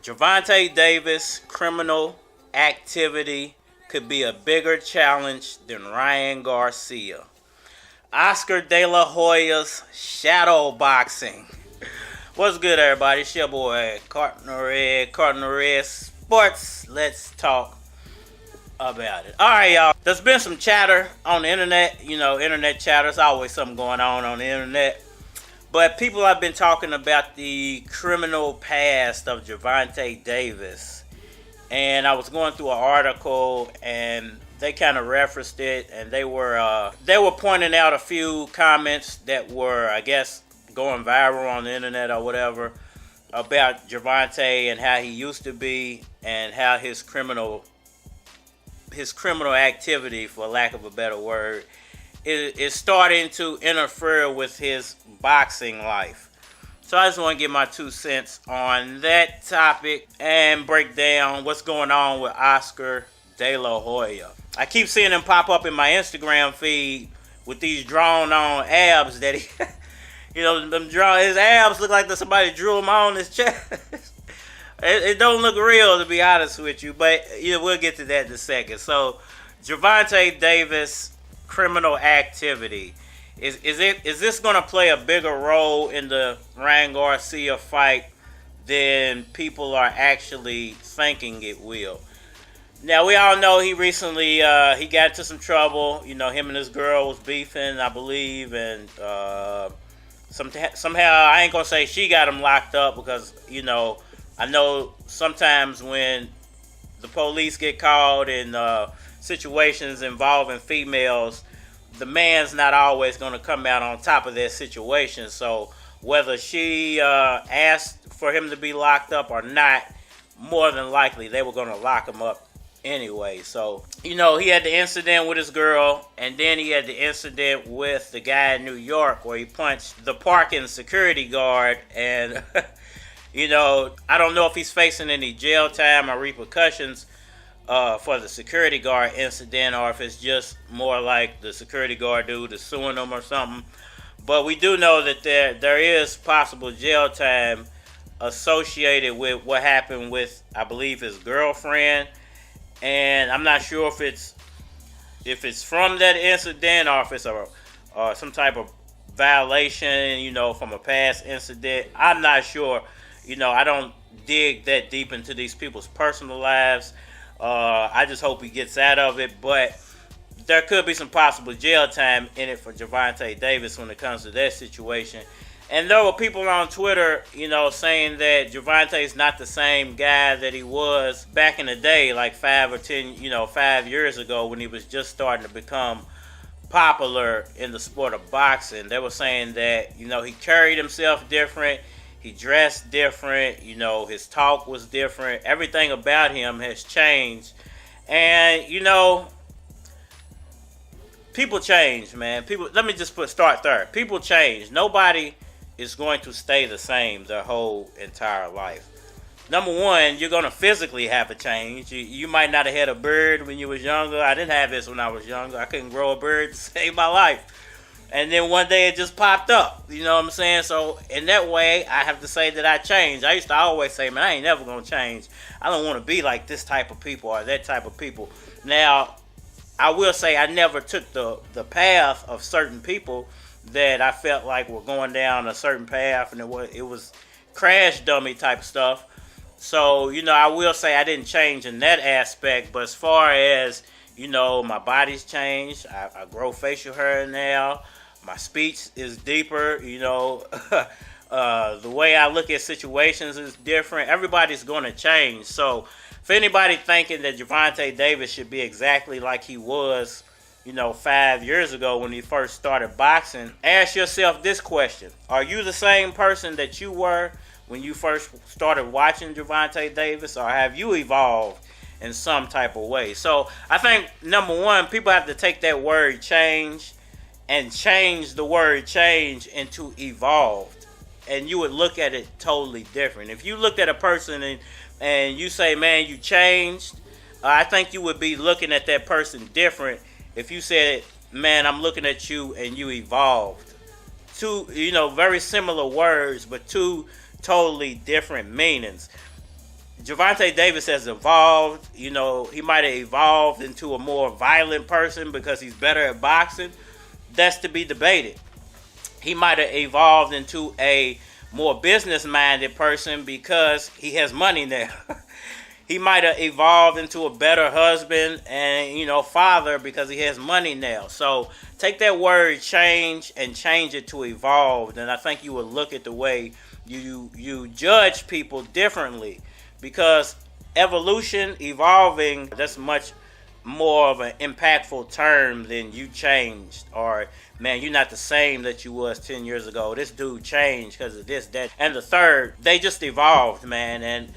Gervonta Davis' criminal activity could be a bigger challenge than Ryan Garcia. Oscar De La Hoya's shadow boxing. What's good, everybody? It's your boy, Cardinal Red Sports. Let's talk about it. Alright, y'all. There's been some chatter on the internet. You know, internet chatter. There's always something going on the internet. But people have been talking about the criminal past of Gervonta Davis. And I was going through an article and they kind of referenced it, and they were pointing out a few comments that were, I guess, going viral on the internet or whatever about Gervonta and how he used to be and how his criminal activity, for lack of a better word, is starting to interfere with his boxing life. So I just want to give my 2 cents on that topic and break down what's going on with Oscar De La Hoya. I keep seeing him pop up in my Instagram feed with these drawn-on abs that he, his abs look like somebody drew them on his chest. It don't look real, to be honest with you, but we'll get to that in a second. So, Gervonta Davis' criminal activity. Is this going to play a bigger role in the Ryan Garcia fight than people are actually thinking it will? Now, we all know he recently he got into some trouble. Him and his girl was beefing, I believe, and somehow, I ain't going to say she got him locked up because, I know sometimes when the police get called in situations involving females, the man's not always going to come out on top of that situation. So whether she asked for him to be locked up or not, more than likely they were going to lock him up anyway. So, he had the incident with his girl, and then he had the incident with the guy in New York where he punched the parking security guard. And, I don't know if he's facing any jail time or repercussions for the security guard incident, or if it's just more like the security guard dude is suing him or something. But we do know that there is possible jail time associated with what happened with, I believe, his girlfriend. And I'm not sure if it's from that incident or if it's some type of violation, from a past incident. I'm not sure. I don't dig that deep into these people's personal lives. I just hope he gets out of it. But there could be some possible jail time in it for Gervonta Davis when it comes to that situation. And there were people on Twitter, saying that Gervonta is not the same guy that he was back in the day, like 5 years ago when he was just starting to become popular in the sport of boxing. They were saying that, he carried himself different. He dressed different, his talk was different. Everything about him has changed. And, people change, man. Let me just start there. People change. Nobody is going to stay the same their whole entire life. Number one, you're going to physically have a change. You might not have had a beard when you was younger. I didn't have this when I was younger. I couldn't grow a beard to save my life. And then one day it just popped up. You know what I'm saying? So in that way, I have to say that I changed. I used to always say, man, I ain't never going to change. I don't want to be like this type of people or that type of people. Now, I will say I never took the path of certain people that I felt like were going down a certain path, and it was crash dummy type stuff. So, I will say I didn't change in that aspect. But as far as, my body's changed. I grow facial hair now. My speech is deeper, the way I look at situations is different. Everybody's going to change. So, for anybody thinking that Gervonta Davis should be exactly like he was, 5 years ago when he first started boxing, ask yourself this question. Are you the same person that you were when you first started watching Gervonta Davis, or have you evolved in some type of way? So, I think, number one, people have to take that word change and change the word change into evolved, and you would look at it totally different. If you looked at a person and you say, man, you changed, I think you would be looking at that person different if you said, man, I'm looking at you and you evolved. Two, very similar words, but two totally different meanings. Gervonta Davis has evolved. He might have evolved into a more violent person because he's better at boxing. That's to be debated. He might have evolved into a more business-minded person because he has money now. He might have evolved into a better husband and, father because he has money now. So take that word change and change it to evolved. And I think you will look at the way you judge people differently. Because evolution, evolving, that's much more of an impactful term than you changed. Or, man, you're not the same that you was 10 years ago. This dude changed because of this, that. And the third, they just evolved, man. And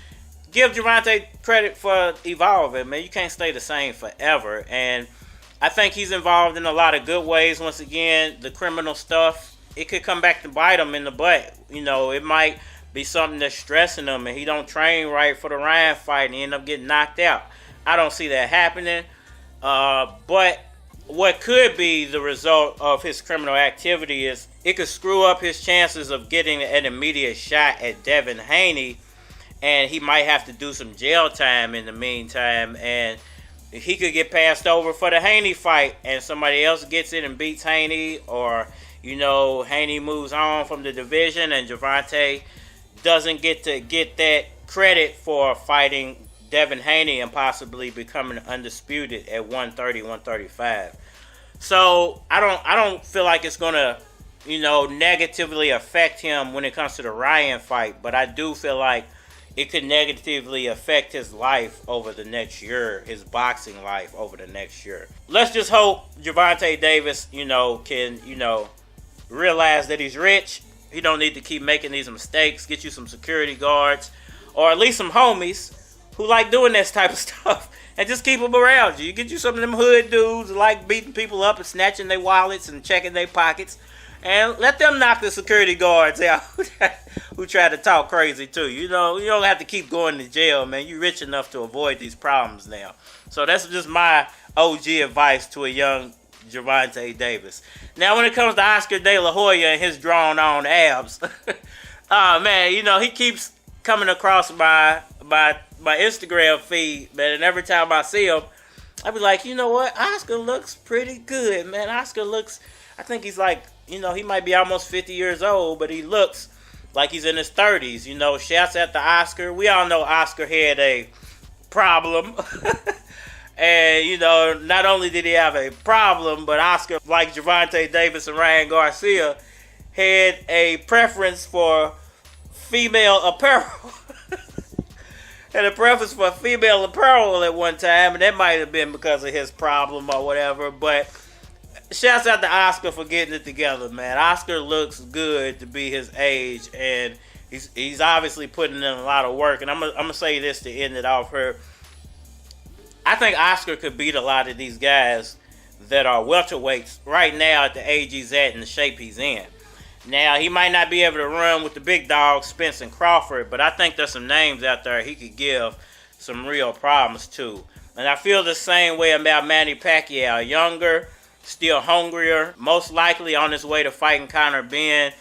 give Gervonta credit for evolving, man. You can't stay the same forever. And I think he's involved in a lot of good ways. Once again, the criminal stuff, it could come back to bite him in the butt. It might be something that's stressing him and he don't train right for the Ryan fight and he end up getting knocked out. I don't see that happening. But what could be the result of his criminal activity is it could screw up his chances of getting an immediate shot at Devin Haney, and he might have to do some jail time in the meantime, and he could get passed over for the Haney fight and somebody else gets it and beats Haney, or Haney moves on from the division and Gervonta doesn't get to get that credit for fighting Devin Haney and possibly becoming undisputed at 130, 135. So I don't feel like it's gonna, negatively affect him when it comes to the Ryan fight, but I do feel like it could negatively affect his life over the next year, his boxing life over the next year. Let's just hope Gervonta Davis, can, realize that he's rich. He don't need to keep making these mistakes. Get you some security guards or at least some homies who like doing this type of stuff and just keep them around you. You get you some of them hood dudes who like beating people up and snatching their wallets and checking their pockets, and let them knock the security guards out who try to talk crazy too. You don't have to keep going to jail, man. You're rich enough to avoid these problems now. So that's just my OG advice to a young Gervonta Davis. Now, when it comes to Oscar De La Hoya and his drawn-on abs, oh man, he keeps coming across my Instagram feed, man, and every time I see him, I be like, you know what? Oscar looks pretty good, man. Oscar looks, I think he's like, he might be almost 50 years old, but he looks like he's in his 30s. Shouts out to Oscar. We all know Oscar had a problem. And, not only did he have a problem, but Oscar, like Gervonta Davis and Ryan Garcia, had a preference for female apparel. Had a preference for female apparel at one time, and that might have been because of his problem or whatever. But shouts out to Oscar for getting it together, man. Oscar looks good to be his age, and he's obviously putting in a lot of work. And I'm gonna say this to end it off here. I think Oscar could beat a lot of these guys that are welterweights right now at the age he's at and the shape he's in. Now, he might not be able to run with the big dogs, Spence and Crawford, but I think there's some names out there he could give some real problems to. And I feel the same way about Manny Pacquiao. Younger, still hungrier, most likely on his way to fighting Conor Benn.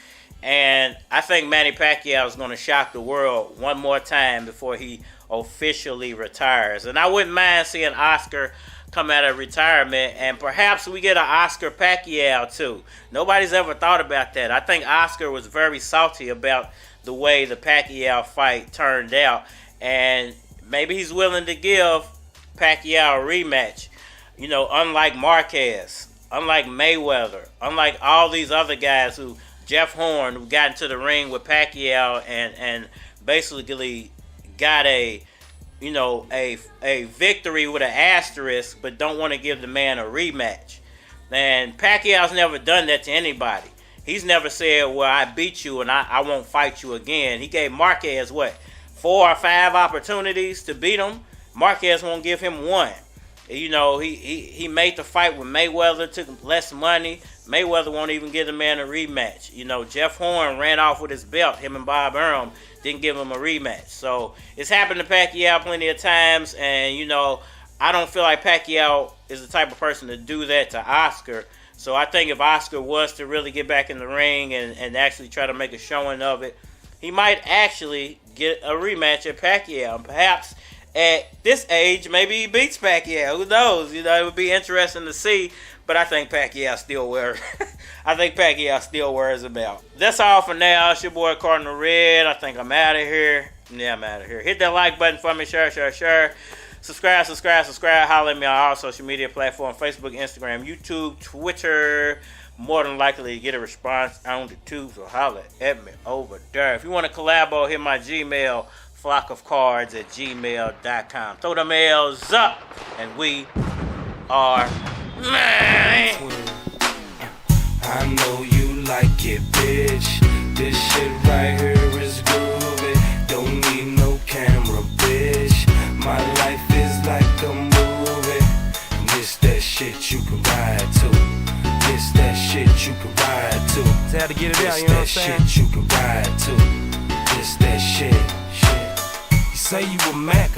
And I think Manny Pacquiao is going to shock the world one more time before he officially retires. And I wouldn't mind seeing Oscar come out of retirement, and perhaps we get an Oscar Pacquiao too. Nobody's ever thought about that. I think Oscar was very salty about the way the Pacquiao fight turned out, and maybe he's willing to give Pacquiao a rematch. Unlike Marquez, unlike Mayweather, unlike all these other guys Jeff Horn, who got into the ring with Pacquiao and basically got a victory with an asterisk, but don't want to give the man a rematch. And Pacquiao's never done that to anybody. He's never said, well, I beat you and I won't fight you again. He gave Marquez, 4 or 5 opportunities to beat him. Marquez won't give him one. He made the fight with Mayweather, took less money. Mayweather won't even give the man a rematch. Jeff Horn ran off with his belt, him and Bob Arum, didn't give him a rematch. So it's happened to Pacquiao plenty of times, and I don't feel like Pacquiao is the type of person to do that to Oscar. So I think if Oscar was to really get back in the ring and actually try to make a showing of it, he might actually get a rematch at Pacquiao. And perhaps at this age, maybe he beats Pacquiao. Who knows? You know, it would be interesting to see. But I think Pacquiao still wears. I think Pacquiao still wears a belt. That's all for now. It's your boy Cardinal Red. I think I'm out of here. Yeah, I'm out of here. Hit that like button for me. Share. Subscribe. Holler at me on all social media platforms: Facebook, Instagram, YouTube, Twitter. More than likely to get a response on the tube, so holler at me over there. If you want to collabo, hit my Gmail, flockofcards@gmail.com. Throw them L's up, and we are man. I know you like it, bitch. This shit right here is groovy. Don't need no camera, bitch. My life is like a movie. This that shit you can ride to. This that shit you can ride to. Just had to get it out, you know what I'm saying? This that shit you can ride to. This that shit. You say you a Mac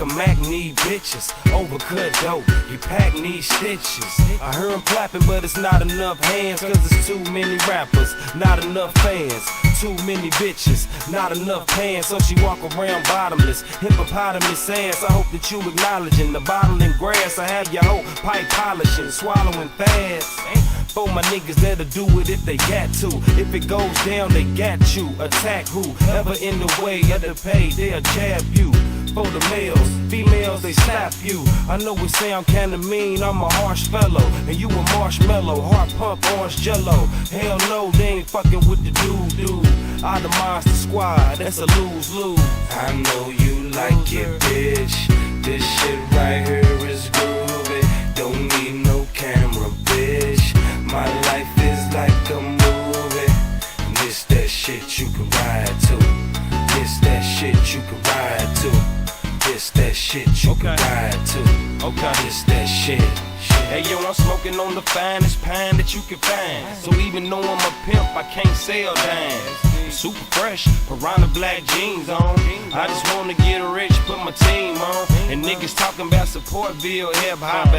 need bitches. Overcut dope, you Pac need stitches. I hear them clapping, but it's not enough hands. Cause it's too many rappers, not enough fans. Too many bitches, not enough pants. So she walk around bottomless, hippopotamus ass. I hope that you acknowledging the bottling grass. I have your whole pipe polishing, swallowing fast. For my niggas that'll do it if they got to. If it goes down, they got you. Attack whoever in the way of the pay, they'll jab you. For the males, females, they slap you. I know it sound kinda mean, I'm a harsh fellow. And you a marshmallow, heart pump, orange jello. Hell no, they ain't fucking with the dude. I the monster squad, that's a lose-lose. I know you like it, bitch. This shit right here is groovy. Don't need no camera, bitch. My life is like a movie. And this that shit you can ride to. This that shit you can ride to. This that shit you can ride to. Okay, this that shit. Hey yo, I'm smoking on the finest pine that you can find. So even though I'm a pimp, I can't sell dimes. Super fresh, piranha black jeans on. I just wanna get rich, put my team on. And niggas talking about support bill, hip hop.